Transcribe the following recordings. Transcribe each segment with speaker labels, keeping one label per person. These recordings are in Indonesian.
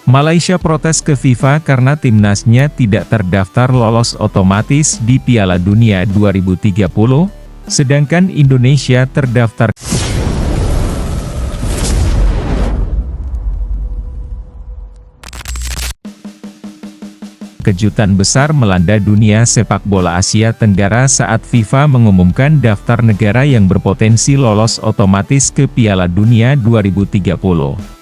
Speaker 1: Malaysia protes ke FIFA karena timnasnya tidak terdaftar lolos otomatis di Piala Dunia 2030, sedangkan Indonesia terdaftar. Kejutan besar melanda dunia sepak bola Asia Tenggara saat FIFA mengumumkan daftar negara yang berpotensi lolos otomatis ke Piala Dunia 2030.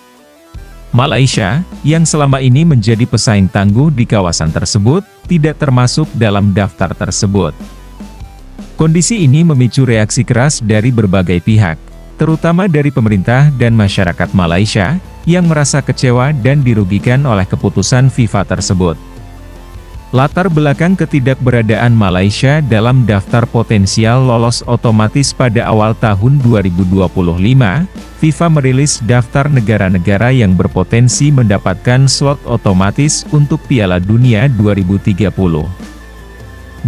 Speaker 1: Malaysia, yang selama ini menjadi pesaing tangguh di kawasan tersebut, tidak termasuk dalam daftar tersebut. Kondisi ini memicu reaksi keras dari berbagai pihak, terutama dari pemerintah dan masyarakat Malaysia, yang merasa kecewa dan dirugikan oleh keputusan FIFA tersebut. Latar belakang ketidakberadaan Malaysia dalam daftar potensial lolos otomatis pada awal tahun 2025, FIFA merilis daftar negara-negara yang berpotensi mendapatkan slot otomatis untuk Piala Dunia 2030.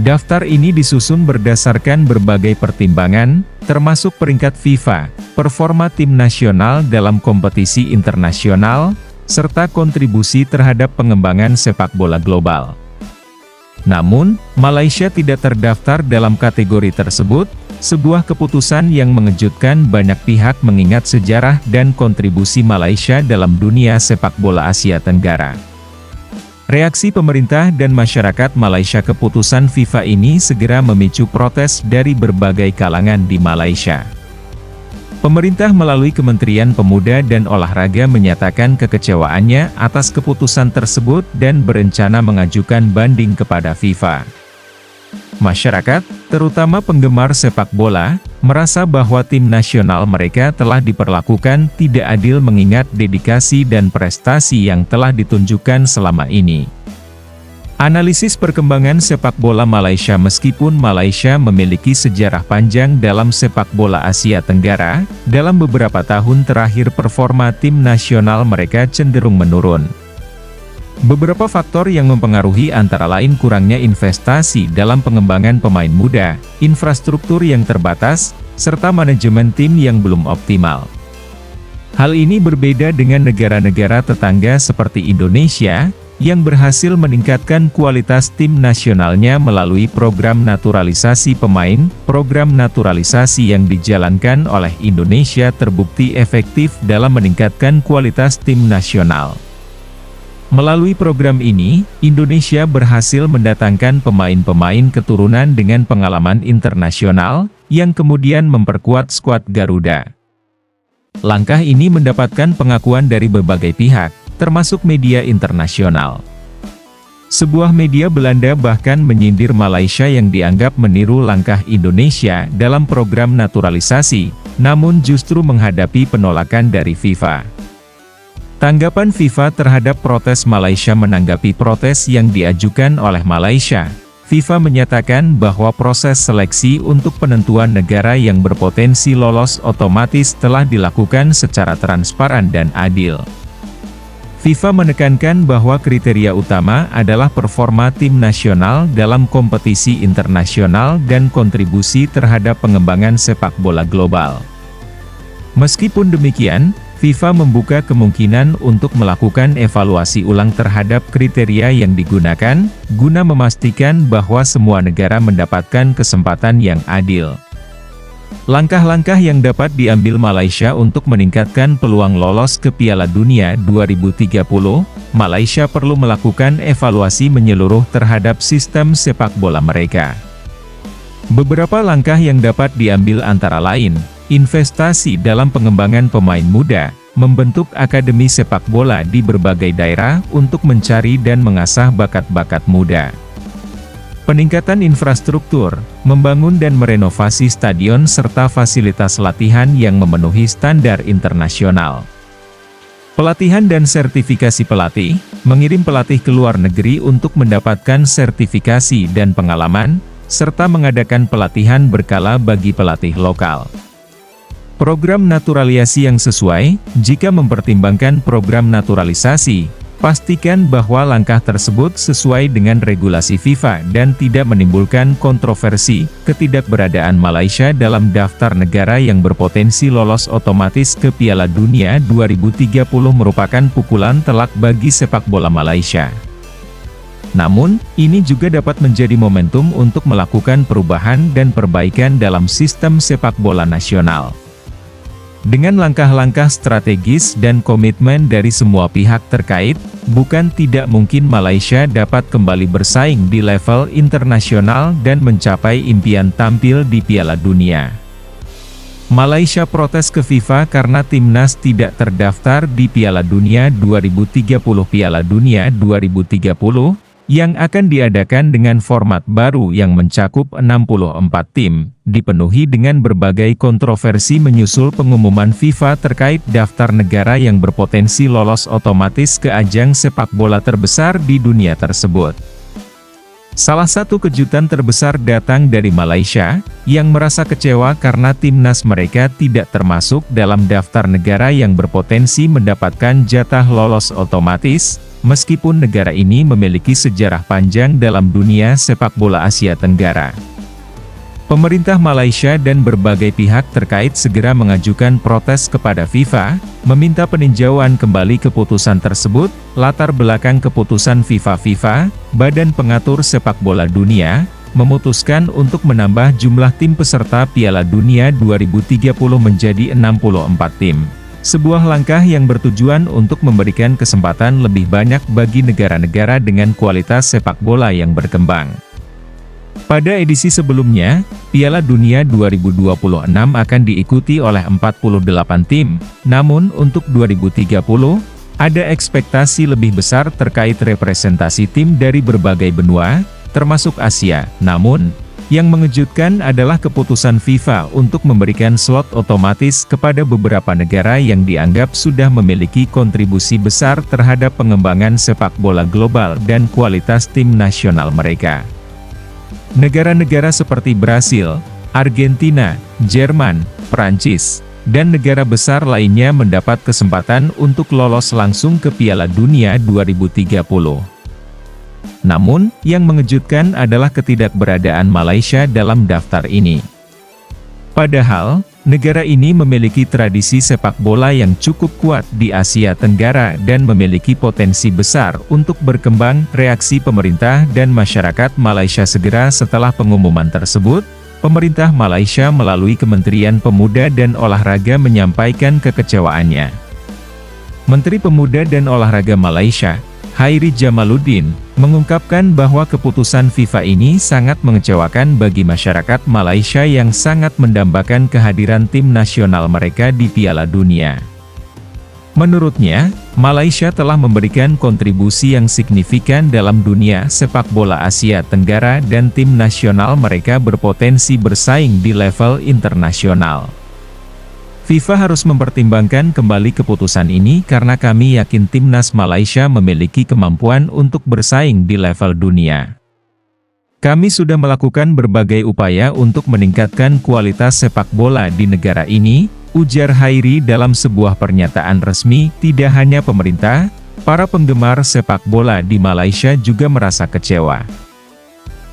Speaker 1: Daftar ini disusun berdasarkan berbagai pertimbangan, termasuk peringkat FIFA, performa tim nasional dalam kompetisi internasional, serta kontribusi terhadap pengembangan sepak bola global. Namun, Malaysia tidak terdaftar dalam kategori tersebut, sebuah keputusan yang mengejutkan banyak pihak mengingat sejarah dan kontribusi Malaysia dalam dunia sepak bola Asia Tenggara. Reaksi pemerintah dan masyarakat Malaysia keputusan FIFA ini segera memicu protes dari berbagai kalangan di Malaysia. Pemerintah melalui Kementerian Pemuda dan Olahraga menyatakan kekecewaannya atas keputusan tersebut dan berencana mengajukan banding kepada FIFA. Masyarakat, terutama penggemar sepak bola, merasa bahwa tim nasional mereka telah diperlakukan tidak adil mengingat dedikasi dan prestasi yang telah ditunjukkan selama ini. Analisis perkembangan sepak bola Malaysia. Meskipun Malaysia memiliki sejarah panjang dalam sepak bola Asia Tenggara, dalam beberapa tahun terakhir performa tim nasional mereka cenderung menurun. Beberapa faktor yang mempengaruhi antara lain kurangnya investasi dalam pengembangan pemain muda, infrastruktur yang terbatas, serta manajemen tim yang belum optimal. Hal ini berbeda dengan negara-negara tetangga seperti Indonesia, yang berhasil meningkatkan kualitas tim nasionalnya melalui program naturalisasi pemain. Program naturalisasi yang dijalankan oleh Indonesia terbukti efektif dalam meningkatkan kualitas tim nasional. Melalui program ini, Indonesia berhasil mendatangkan pemain-pemain keturunan dengan pengalaman internasional, yang kemudian memperkuat skuad Garuda. Langkah ini mendapatkan pengakuan dari berbagai pihak, termasuk media internasional. Sebuah media Belanda bahkan menyindir Malaysia yang dianggap meniru langkah Indonesia dalam program naturalisasi, namun justru menghadapi penolakan dari FIFA. Tanggapan FIFA terhadap protes Malaysia. Menanggapi protes yang diajukan oleh Malaysia, FIFA menyatakan bahwa proses seleksi untuk penentuan negara yang berpotensi lolos otomatis telah dilakukan secara transparan dan adil. FIFA menekankan bahwa kriteria utama adalah performa tim nasional dalam kompetisi internasional dan kontribusi terhadap pengembangan sepak bola global. Meskipun demikian, FIFA membuka kemungkinan untuk melakukan evaluasi ulang terhadap kriteria yang digunakan, guna memastikan bahwa semua negara mendapatkan kesempatan yang adil. Langkah-langkah yang dapat diambil Malaysia untuk meningkatkan peluang lolos ke Piala Dunia 2030, Malaysia perlu melakukan evaluasi menyeluruh terhadap sistem sepak bola mereka. Beberapa langkah yang dapat diambil antara lain, investasi dalam pengembangan pemain muda, membentuk akademi sepak bola di berbagai daerah untuk mencari dan mengasah bakat-bakat muda. Peningkatan infrastruktur, membangun dan merenovasi stadion serta fasilitas latihan yang memenuhi standar internasional. Pelatihan dan sertifikasi pelatih, mengirim pelatih ke luar negeri untuk mendapatkan sertifikasi dan pengalaman, serta mengadakan pelatihan berkala bagi pelatih lokal. Program naturalisasi yang sesuai. Jika mempertimbangkan program naturalisasi, Pastikan bahwa langkah tersebut sesuai dengan regulasi FIFA dan tidak menimbulkan kontroversi. Ketidakberadaan Malaysia dalam daftar negara yang berpotensi lolos otomatis ke Piala Dunia 2030 merupakan pukulan telak bagi sepak bola Malaysia. Namun, ini juga dapat menjadi momentum untuk melakukan perubahan dan perbaikan dalam sistem sepak bola nasional. Dengan langkah-langkah strategis dan komitmen dari semua pihak terkait, bukan tidak mungkin Malaysia dapat kembali bersaing di level internasional dan mencapai impian tampil di Piala Dunia. Malaysia protes ke FIFA karena timnas tidak terdaftar di Piala Dunia 2030. Piala Dunia 2030 yang akan diadakan dengan format baru yang mencakup 64 tim, dipenuhi dengan berbagai kontroversi menyusul pengumuman FIFA terkait daftar negara yang berpotensi lolos otomatis ke ajang sepak bola terbesar di dunia tersebut. Salah satu kejutan terbesar datang dari Malaysia, yang merasa kecewa karena timnas mereka tidak termasuk dalam daftar negara yang berpotensi mendapatkan jatah lolos otomatis. Meskipun negara ini memiliki sejarah panjang dalam dunia sepak bola Asia Tenggara. Pemerintah Malaysia dan berbagai pihak terkait segera mengajukan protes kepada FIFA, meminta peninjauan kembali keputusan tersebut. Latar belakang keputusan FIFA, Badan Pengatur Sepak Bola Dunia, memutuskan untuk menambah jumlah tim peserta Piala Dunia 2030 menjadi 64 tim. Sebuah langkah yang bertujuan untuk memberikan kesempatan lebih banyak bagi negara-negara dengan kualitas sepak bola yang berkembang. Pada edisi sebelumnya, Piala Dunia 2026 akan diikuti oleh 48 tim, namun untuk 2030, ada ekspektasi lebih besar terkait representasi tim dari berbagai benua, termasuk Asia. Namun, yang mengejutkan adalah keputusan FIFA untuk memberikan slot otomatis kepada beberapa negara yang dianggap sudah memiliki kontribusi besar terhadap pengembangan sepak bola global dan kualitas tim nasional mereka. Negara-negara seperti Brasil, Argentina, Jerman, Prancis, dan negara besar lainnya mendapat kesempatan untuk lolos langsung ke Piala Dunia 2030. Namun, yang mengejutkan adalah ketidakberadaan Malaysia dalam daftar ini. Padahal, negara ini memiliki tradisi sepak bola yang cukup kuat di Asia Tenggara dan memiliki potensi besar untuk berkembang. Reaksi pemerintah dan masyarakat Malaysia segera setelah pengumuman tersebut, pemerintah Malaysia melalui Kementerian Pemuda dan Olahraga menyampaikan kekecewaannya. Menteri Pemuda dan Olahraga Malaysia, Hairi Jamaluddin, mengungkapkan bahwa keputusan FIFA ini sangat mengecewakan bagi masyarakat Malaysia yang sangat mendambakan kehadiran tim nasional mereka di Piala Dunia. Menurutnya, Malaysia telah memberikan kontribusi yang signifikan dalam dunia sepak bola Asia Tenggara dan tim nasional mereka berpotensi bersaing di level internasional. FIFA harus mempertimbangkan kembali keputusan ini karena kami yakin timnas Malaysia memiliki kemampuan untuk bersaing di level dunia. Kami sudah melakukan berbagai upaya untuk meningkatkan kualitas sepak bola di negara ini, ujar Hairi dalam sebuah pernyataan resmi. Tidak hanya pemerintah, para penggemar sepak bola di Malaysia juga merasa kecewa.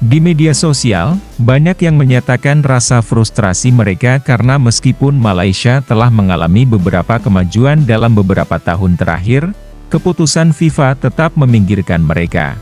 Speaker 1: Di media sosial, banyak yang menyatakan rasa frustrasi mereka karena meskipun Malaysia telah mengalami beberapa kemajuan dalam beberapa tahun terakhir, keputusan FIFA tetap meminggirkan mereka.